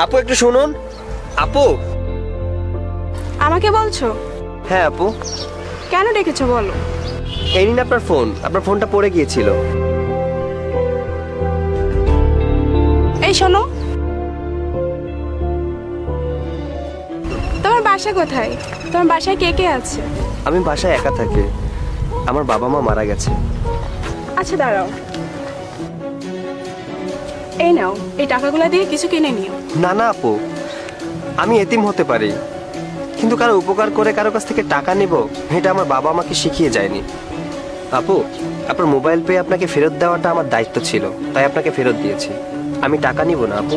আপু একটু শুনুন। আপু। আমাকে বলছো? হ্যাঁ আপু। কেন ডেকেছো বলো? এই নিন আপনার ফোন, আপনার ফোনটা পড়ে গিয়েছিল। এই শোনো, তোমার বাসা কোথায়? তোমার বাসায় কে কে আছে? আমি বাসায় একা থাকি, আমার বাবা মা মারা গেছে। আচ্ছা দাঁড়াও, এই নাও, এই টাকাগুলো দিয়ে কিছু কিনে নিও। না না আপু, আমি এতিম হতে পারি, কিন্তু কারো উপকার করে কারো কাছ থেকে টাকা নিব, এটা আমার বাবা আমাকে শিখিয়ে যায়নি। আপু, আপনার মোবাইল পেয়ে আপনাকে ফেরত দেওয়াটা আমার দায়িত্ব ছিল, তাই আপনাকে ফেরত দিয়েছি। আমি টাকা নিব না আপু।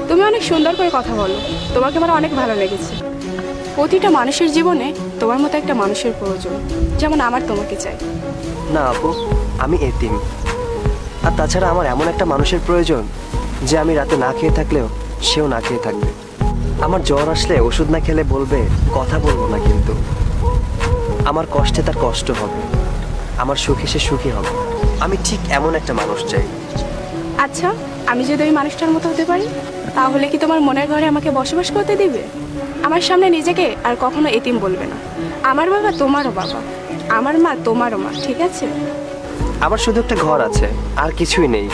তুমি অনেক সুন্দর করে কথা বলো, তোমাকে আমার অনেক ভালো লেগেছে। প্রতিটা মানুষের জীবনে তোমার মতো একটা মানুষের প্রয়োজন, যেমন আমার তোমাকে চাই। না আপু, আমি এতিম। আর তাছাড়া আমার এমন একটা মানুষের প্রয়োজন যে আমি রাতে না খেয়ে থাকলেও সেও না খেয়ে থাকবে। আমার জ্বর আসলে ওষুধ না খেলে বলবে কথা বলবো না, কিন্তু আমার কষ্টে তার কষ্ট হবে, আমার সুখে সে সুখী হবে। আমি ঠিক এমন একটা মানুষ চাই। আচ্ছা, আমি যদি ওই মানুষটার মতো হতে পারি, তাহলে কি তোমার মনের ঘরে আমাকে বসবাস করতে দিবে? আমার সামনে নিজেকে আর কখনো এতিম বলবে না। আমার বাবা তোমারও বাবা, আমার মা তোমারও মা, ঠিক আছে? আমার শুধু একটা ঘর আছে, আর কিছুই নেই।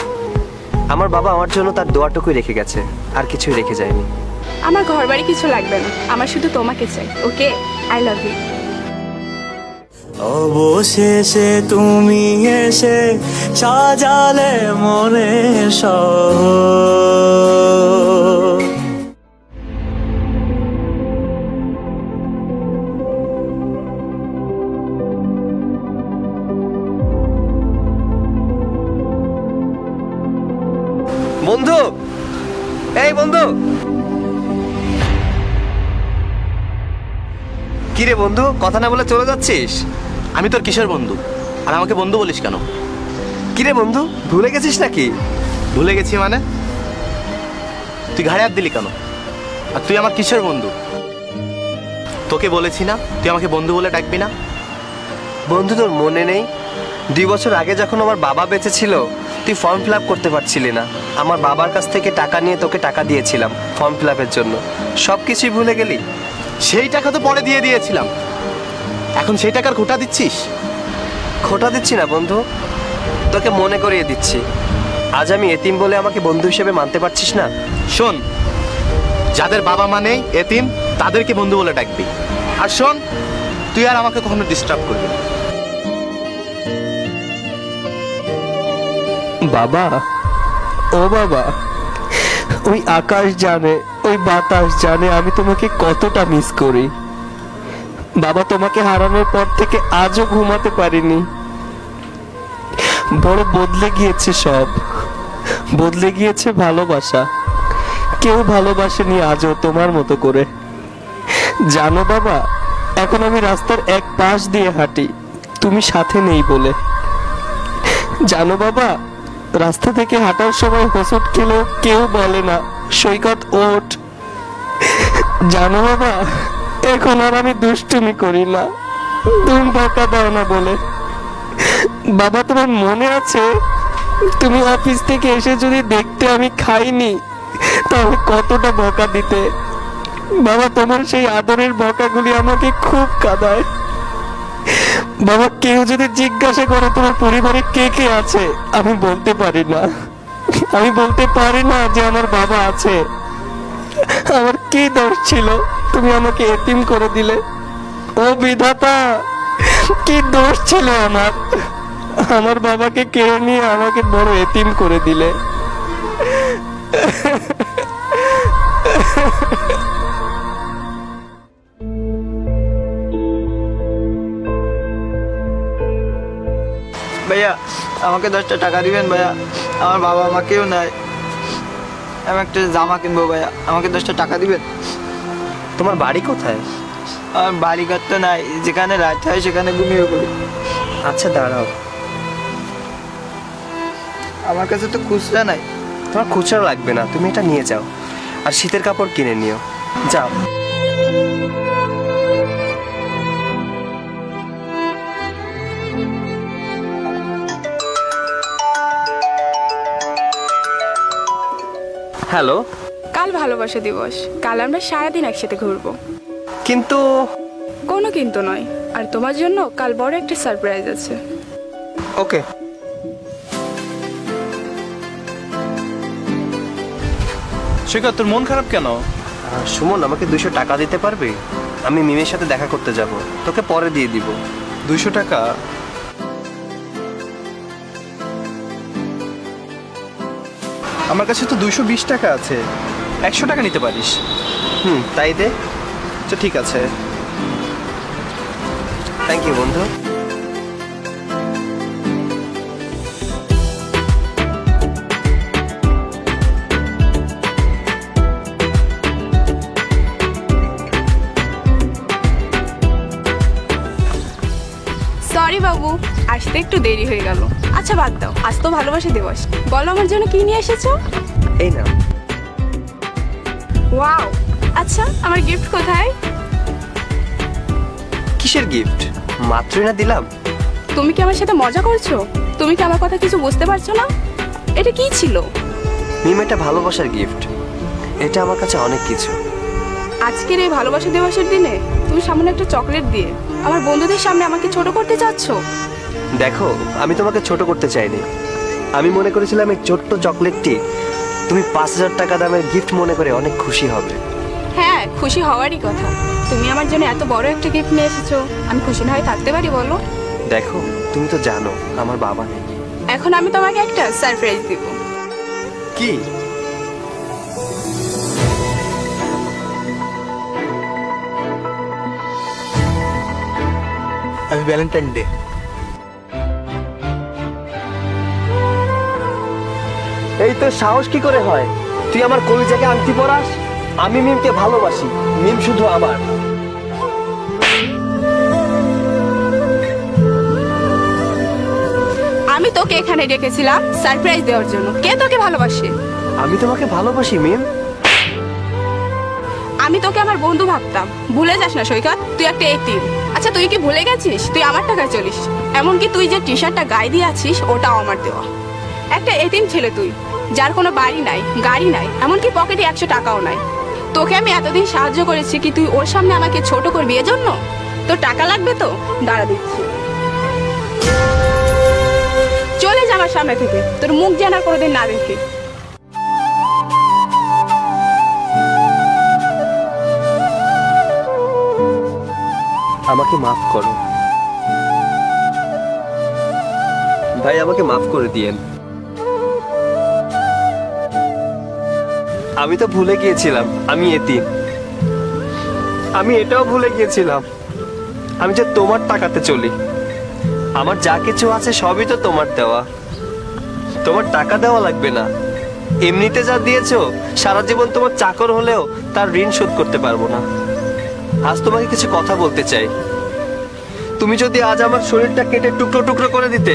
আমার বাবা আমার জন্য তার দোয়াটুকুই রেখে গেছে, আর কিছুই রেখে যায়নি। আমার ঘর বাড়ি কিছু লাগবে না, আমার শুধু তোমাকে চাই। ওকে, আই লাভ ইউ। অবশেষে তুমি এসে সাজালে মনের শহর। বন্ধু, এই বন্ধু। কিরে বন্ধু, কথা না বলে চলে যাচ্ছিস? আমি তোর কিসের বন্ধু, আর আমাকে বন্ধু বলিস কেন? কিরে বন্ধু, ভুলে গেছিস নাকি? ভুলে গেছি মানে? তুই ঘাড়ে হাত দিলি কেন? আর তুই আমার কিসের বন্ধু? তোকে বলেছি না তুই আমাকে বন্ধু বলে ডাকবি না? বন্ধু, তোর মনে নেই 2 বছর আগে যখন আমার বাবা বেঁচে ছিল, তুই ফর্ম ফিল আপ করতে পারছিলি না। আমার বাবার কাছ থেকে টাকা নিয়ে তোকে টাকা দিয়েছিলাম ফর্ম ফিল আপের জন্য। সব কিছুই ভুলে গেলি? সেই টাকা তো পরে দিয়ে দিয়েছিলাম, এখন সেই টাকার খোটা দিচ্ছিস? খোটা দিচ্ছি না বন্ধু, তোকে মনে করিয়ে দিচ্ছি। আজ আমি এতিম বলে আমাকে বন্ধু হিসেবে মানতে পারছিস না? শোন, যাদের বাবা মা নেই, এতিম, তাদেরকে বন্ধু বলে ডাকবি। আর শোন, তুই আর আমাকে কখনো ডিস্টার্ব করবি না। বাবা, ও বাবা, ওই আকাশ জানে, ওই বাতাস জানে আমি তোমাকে কতটা মিস করি। বাবা, তোমাকে হারানোর পর থেকে আজও ঘুমাতে পারিনি। বড় বদলে গিয়েছে সব, বদলে গিয়েছে ভালোবাসা। কেউ ভালোবাসেনি আজও তোমার মতো করে। জানো বাবা, এখন আমি রাস্তার এক পাশ দিয়ে হাঁটি, তুমি সাথে নেই বলে। জানো বাবা, রাস্তা থেকে হাঁটার সময় হোঁচট খেলেও কেউ বলে না সৈকত ওঠ। জানো বাবা, এখন আর আমি দুষ্টুমি করি না, তুমি বকা দাও না বলে। বাবা, তোমার মনে আছে তুমি অফিস থেকে এসে যদি দেখতে আমি খাইনি, তাহলে কতটা বকা দিতে? বাবা, তোমার সেই আদরের বকাগুলি আমাকে খুব কাঁদায়। বাবা, কেউ যদি জিজ্ঞাসা করে তোমার পরিবারে কে কে আছে, আমি বলতে পারি না। আমি বলতে পারি না যে আমার বাবা আছে। আমার কি দোষ ছিল তুমি আমাকে এতিম করে দিলে? ও বিধাতা, কি দোষ ছিল আমার? আমার বাবাকে কেড়ে নিয়ে আমাকে বড় এতিম করে দিলে। ভাইয়া, আমাকে 10টা টাকা দিবেন ভাইয়া, আমার বাবা আমাকেও নেয়। আমি একটা জামা কিনবো ভাইয়া, আমাকে 10টা টাকা দিবেন। তোমার বাড়ি কোথায়? আমার বাড়িঘর তো নাই, যেখানে রাত হয় সেখানে ঘুমিয়ে পড়ি। আচ্ছা দাঁড়াও, আমার কাছে তো খুচরা নাই। তোমার খুচরা লাগবে না, তুমি এটা নিয়ে যাও, আর শীতের কাপড় কিনে নিও। যাও। হ্যালো। কাল ভালোবাসা দিবস, কাল আমরা সারাদিন একসাথে ঘুরবো। কিন্তু কোনো কিন্তু নয়, আর তোমার জন্য কাল বড় একটা সারপ্রাইজ আছে। ওকে। সৈকত, তোর মন খারাপ কেন? সুমন, আমাকে 200 টাকা দিতে পারবি? আমি মিমের সাথে দেখা করতে যাব, তোকে পরে দিয়ে দিব। 200 টাকা? আমার কাছে তো 220 টাকা আছে, 100 টাকা নিতে পারিস। তাই দে। আচ্ছা ঠিক আছে। থ্যাংক ইউ বন্ধু। সরি বাবু, আসতে একটু দেরি হয়ে গেল। আচ্ছা বাদ দাও, আজ তো ভালোবাসা দিবস, বলো আমার জন্য কি নিয়ে এসেছো? এই না। ওয়াও, আচ্ছা আমার গিফট কোথায়? কিসের গিফট? মাত্রই না দিলাম। তুমি কি আমার সাথে মজা করছো? তুমি কি আমার কথা কিছু বুঝতে পারছো না? এটা কি ছিল? মিম, এটা ভালোবাসার গিফট। এটা আমার কাছে অনেক কিছু। আজকের এই ভালোবাসা দিবসের দিনে তুমি সামনে একটা চকলেট দিয়ে আমার বন্ধুদের সামনে আমাকে ছোট করতে চাচ্ছো? দেখো, আমি তোমাকে ছোট করতে চাইনি। আমি মনে করেছিলাম এই ছোট্ট চকলেটটি তুমি 5000 টাকা দামের গিফট মনে করে অনেক খুশি হবে। হ্যাঁ, খুশি হওয়ারই কথা। তুমি আমার জন্য এত বড় একটা গিফট নিয়ে এসেছো, আমি খুশি না হয়ে থাকতে পারি বলো? দেখো, তুমি তো জানো আমার বাবা নেই। এখন আমি তোমাকে একটা সারপ্রাইজ দিব। কি? Happy Valentine day. এই তো সাহস কি করে হয়? তুই আমার কলিজাকে আংটি পরাস? আমি মিমকে ভালোবাসি, মিম শুধু আমার। আমি তোকে এখানে ডেকেছিলাম সারপ্রাইজ দেওয়ার জন্য। কে তোকে ভালোবাসে? আমি তোমাকে ভালোবাসি মিম। আমি তোকে আমার বন্ধু ভাবতাম। ভুলে যাস না সৈকত, তুই একটা এতিম। আচ্ছা তুই কি ভুলে গেছিস তুই আমার টাকায় চলিস? এমনকি তুই যে টি শার্টটা গায়ে দিয়ে আছিস ওটাও আমার দেওয়া। একটা এতিম ছেলে তুই, যার কোনো বাড়ি নাই, গাড়ি নাই, এমনকি পকেটে 100 টাকাও নাই। তোকে আমি এতদিন সাহায্য করেছি কি তুই ওর সামনে আমাকে ছোট করবি এজন্য? তোর টাকা লাগবে তো? দাঁড়া দিচ্ছি। চলে যা আমার সামনে থেকে, তোর মুখ যেন আর কোনোদিন না দেখি। আমাকে মাফ করো ভাই, আমাকে মাফ করে দিয়েন। আমি তো ভুলে গিয়েছিলাম আমি এতিম। আমি এটাও ভুলে গিয়েছিলাম আমি যে তোমার টাকাতে চলি। আমার যা কিছু আছে সবই তো তোমার দেওয়া। তোমার টাকা দেওয়া লাগবে না, এমনিতে যা দিয়েছো সারা জীবন তোমার চাকর হলেও তার ঋণ শোধ করতে পারবো না। আজ তোমাকে কিছু কথা বলতে চাই। তুমি যদি আজ আমার শরীরটা কেটে টুকরো টুকরো করে দিতে,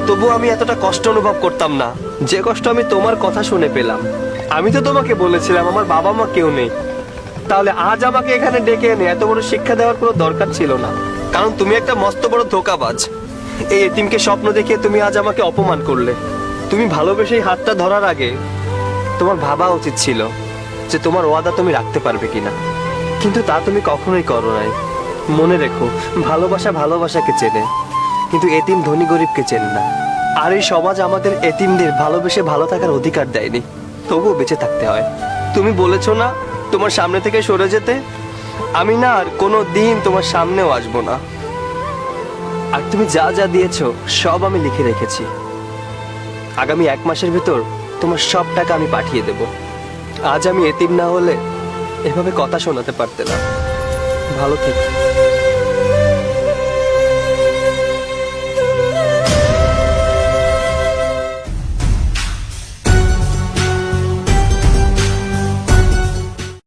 তবু আমি এতটা কষ্ট অনুভব করতাম না যে কষ্ট আমি তোমার কথা শুনে পেলাম। আমি তো তোমাকে বলেছিলাম আমার বাবা মা কেউ নেই, তাহলে আজ আমাকে এখানে ডেকে এনে এত বড় শিক্ষা দেওয়ার কোনো দরকার ছিল না, কারণ তুমি একটা মস্ত বড় ধোঁকাবাজ। এই এতিমকে স্বপ্ন দেখিয়ে তুমি আজ আমাকে অপমান করলে। তুমি ভালোবেসে এই হাতটা ধরার আগে তোমার ভাবা উচিত ছিল যে তোমার ওয়াদা তুমি রাখতে পারবে কিনা, কিন্তু তা তুমি কখনোই করো নাই। মনে রেখো, ভালোবাসা ভালোবাসাকে চেনে, কিন্তু এতিম ধনী গরিবকে চেনে না। আর এই সমাজ আমাদের এতিমদের ভালোবেসে ভালো থাকার অধিকার দেয়নি, তবুও বেঁচে থাকতে হয়। তুমি বলেছো না তোমার সামনে থেকে সরে যেতে, আমি না আর কোনো দিন তোমার সামনেও আসবো না। আর তুমি যা যা দিয়েছো সব আমি লিখে রেখেছি। আগামী 1 মাসের ভিতর তোমার সব টাকা আমি পাঠিয়ে দেব। আজ আমি এতিম না হলে এভাবে কথা শোনাতে পারতে না। ভালো থেকো।